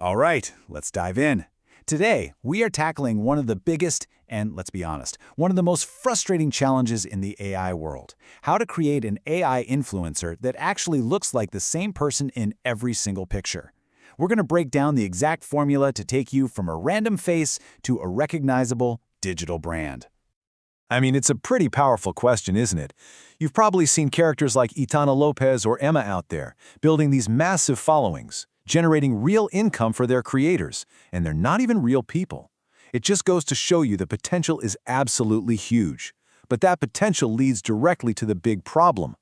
All right, let's dive in. Today, we are tackling one of the biggest and, let's be honest, one of the most frustrating challenges in the AI world. How to create an AI influencer that actually looks like the same person in every single picture. We're going to break down the exact formula to take you from a random face to a recognizable digital brand. I mean, it's a pretty powerful question, isn't it? You've probably seen characters like Itana Lopez or Emma out there, building these massive followings, generating real income for their creators, and they're not even real people. It just goes to show you the potential is absolutely huge. But that potential leads directly to the big problem.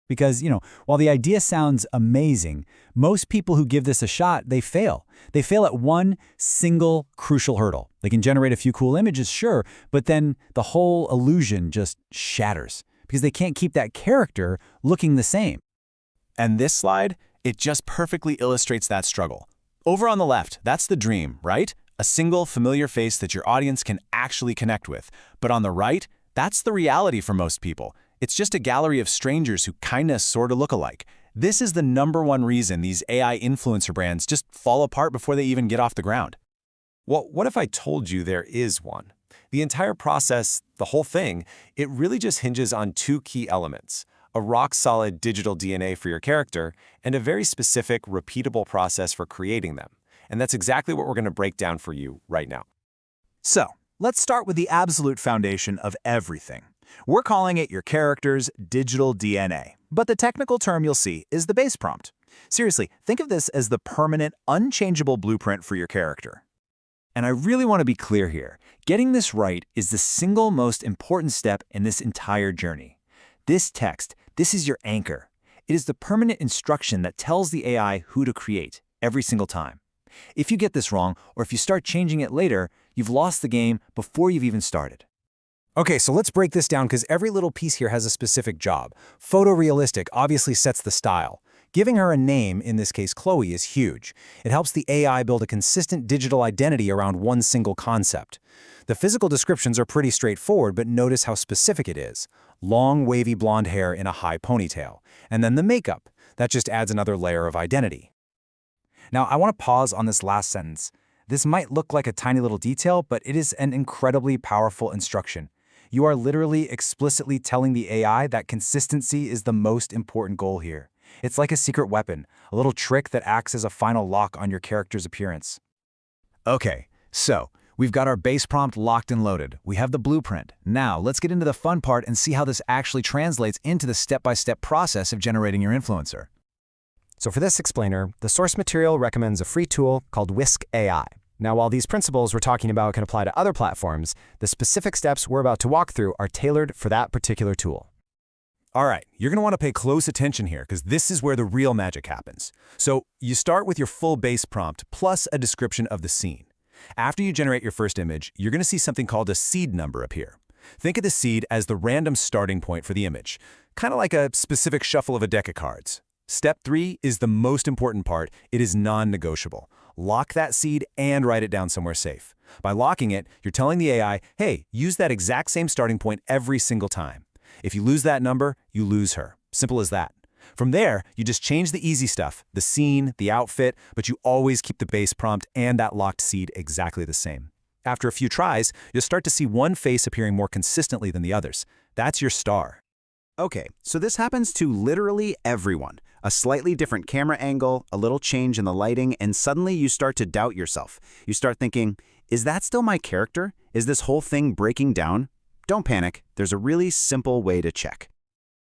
Because, while the idea sounds amazing, most people who give this a shot, they fail. They fail at one single crucial hurdle. They can generate a few cool images, sure, but then the whole illusion just shatters because they can't keep that character looking the same. And this slide, it just perfectly illustrates that struggle. Over on the left, that's the dream, right? A single familiar face that your audience can actually connect with. But on the right, that's the reality for most people. It's just a gallery of strangers who kinda sorta look alike. This is the #1 reason these AI influencer brands just fall apart before they even get off the ground. Well, what if I told you there is one? The entire process, the whole thing, it really just hinges on two key elements: a rock-solid digital DNA for your character and a very specific, repeatable process for creating them. And that's exactly what we're going to break down for you right now. So, let's start with the absolute foundation of everything. We're calling it your character's digital DNA, but the technical term you'll see is the base prompt. Seriously, think of this as the permanent, unchangeable blueprint for your character. And I really want to be clear here. Getting this right is the single most important step in this entire journey. This text, this is your anchor. It is the permanent instruction that tells the AI who to create every single time. If you get this wrong, or if you start changing it later, you've lost the game before you've even started. Okay, so let's break this down because every little piece here has a specific job. Photorealistic obviously sets the style. Giving her a name, in this case Chloe, is huge. It helps the AI build a consistent digital identity around one single concept. The physical descriptions are pretty straightforward, but notice how specific it is. Long, wavy blonde hair in a high ponytail. And then the makeup. That just adds another layer of identity. Now, I want to pause on this last sentence. This might look like a tiny little detail, but it is an incredibly powerful instruction. You are literally explicitly telling the AI that consistency is the most important goal here. It's like a secret weapon, a little trick that acts as a final lock on your character's appearance. Okay, so we've got our base prompt locked and loaded. We have the blueprint. Now, let's get into the fun part and see how this actually translates into the step-by-step process of generating your influencer. So for this explainer, the source material recommends a free tool called Whisk AI. Now, while these principles we're talking about can apply to other platforms, the specific steps we're about to walk through are tailored for that particular tool. All right, you're going to want to pay close attention here because this is where the real magic happens. So you start with your full base prompt plus a description of the scene. After you generate your first image, you're going to see something called a seed number appear. Think of the seed as the random starting point for the image, kind of like a specific shuffle of a deck of cards. Step 3 is the most important part. It is non-negotiable. Lock that seed and write it down somewhere safe. By locking it, you're telling the AI, hey, use that exact same starting point every single time. If you lose that number, you lose her. Simple as that. From there, you just change the easy stuff, the scene, the outfit, but you always keep the base prompt and that locked seed exactly the same. After a few tries, you'll start to see one face appearing more consistently than the others. That's your star. Okay, so this happens to literally everyone. A slightly different camera angle, a little change in the lighting, and suddenly you start to doubt yourself. You start thinking, is that still my character? Is this whole thing breaking down? Don't panic, there's a really simple way to check.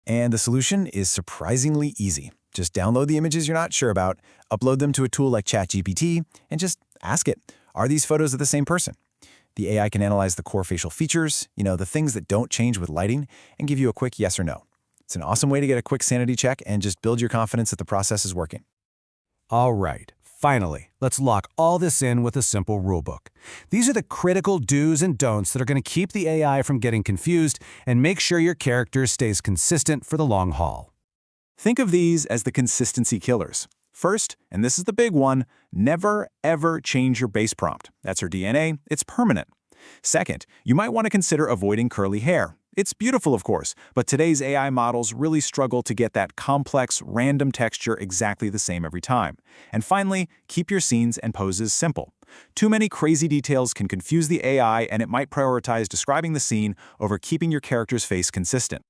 And the solution is surprisingly easy. Just download the images you're not sure about, upload them to a tool like ChatGPT, and just ask it, are these photos of the same person? The AI can analyze the core facial features, the things that don't change with lighting, and give you a quick yes or no. It's an awesome way to get a quick sanity check and just build your confidence that the process is working. All right, finally, let's lock all this in with a simple rulebook. These are the critical do's and don'ts that are going to keep the AI from getting confused and make sure your character stays consistent for the long haul. Think of these as the consistency killers. First, and this is the big one, never ever change your base prompt. That's her DNA, it's permanent. Second, you might want to consider avoiding curly hair. It's beautiful, of course, but today's AI models really struggle to get that complex, random texture exactly the same every time. And finally, keep your scenes and poses simple. Too many crazy details can confuse the AI, and it might prioritize describing the scene over keeping your character's face consistent.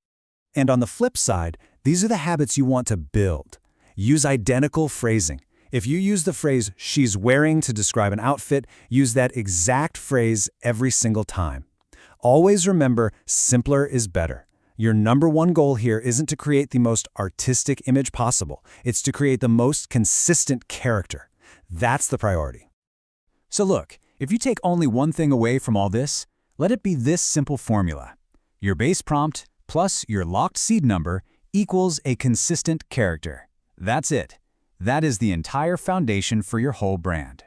And on the flip side, these are the habits you want to build. Use identical phrasing. If you use the phrase, "she's wearing" to describe an outfit, use that exact phrase every single time. Always remember, simpler is better. Your number one goal here isn't to create the most artistic image possible. It's to create the most consistent character. That's the priority. So look, if you take only one thing away from all this, let it be this simple formula. Your base prompt plus your locked seed number equals a consistent character. That's it. That is the entire foundation for your whole brand.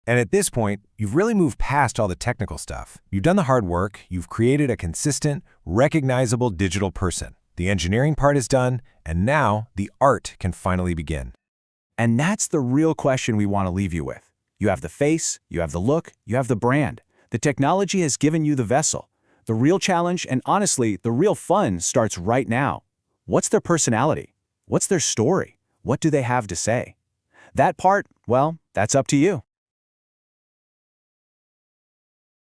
And at this point, you've really moved past all the technical stuff. You've done the hard work, you've created a consistent, recognizable digital person. The engineering part is done, and now the art can finally begin. And that's the real question we want to leave you with. You have the face, you have the look, you have the brand. The technology has given you the vessel. The real challenge, and honestly, the real fun starts right now. What's their personality? What's their story? What do they have to say? That part, well, that's up to you.